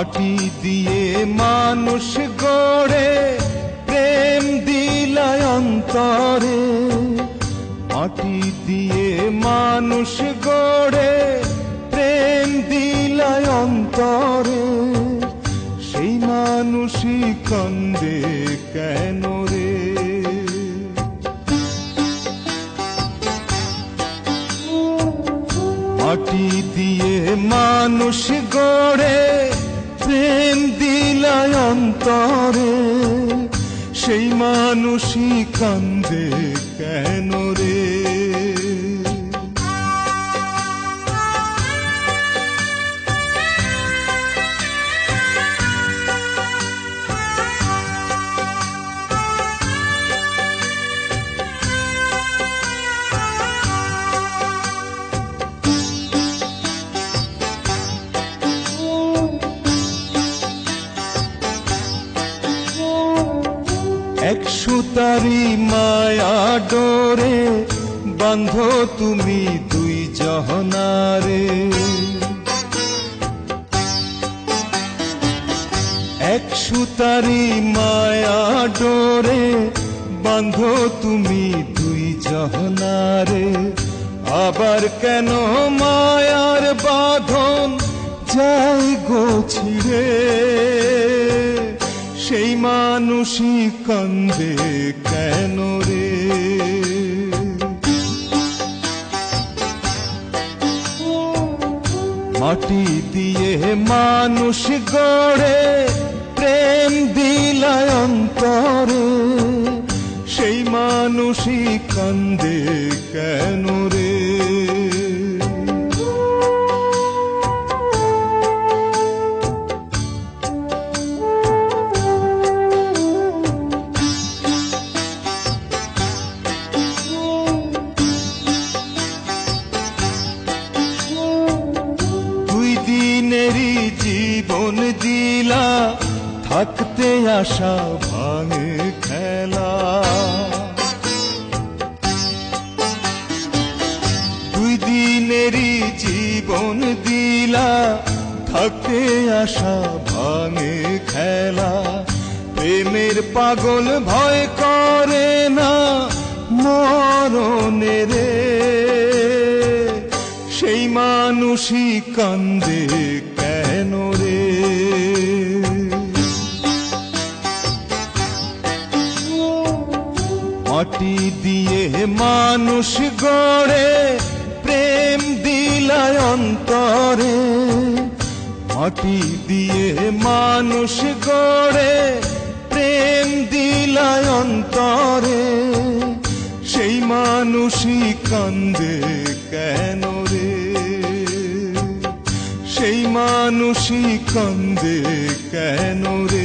মাটি দিয়ে মানুষ গড়ে প্রেম দিলায় অন্তরে, মাটি দিয়ে মানুষ গড়ে প্রেম দিলায় অন্তরে, সেই মানুষই কান্দে কেন রে? মাটি দিয়ে মানুষ গড়ে প্রেম দিলায় অন্তরে, সেই মানুষই কান্দে কেন রে? এক সুতারি মায়া ডোরে বাঁধো তুমি দুই জহনারে, এক সুতারি মায়া ডোরে বাঁধো তুমি দুই জহনারে, আবার কেন মায়ার বাঁধন যাই গো ছিঁড়ে, সেই মানুষই কান্দে কেন রে? মাটি দিয়ে মানুষ গড়ে প্রেম দিলায় অন্তরে, সেই মানুষই কান্দে কেন রে? জীবন দিলা থাকতে আশা ভাঙে খেলা, দুই দিনেরই জীবন দিলা থাকতে আশা ভাঙে খেলা, প্রেমের পাগল ভয় করে না মরণে রে, সেই মানুষই কান্দে কেন রে? মাটি দিয়ে মানুষ গড়ে প্রেম দিলায় অন্তরে, মাটি দিয়ে মানুষ গড়ে প্রেম দিলায় অন্তরে, সেই মানুষই কান্দে কেন রে? সেই মানুষই কান্দে কেন রে?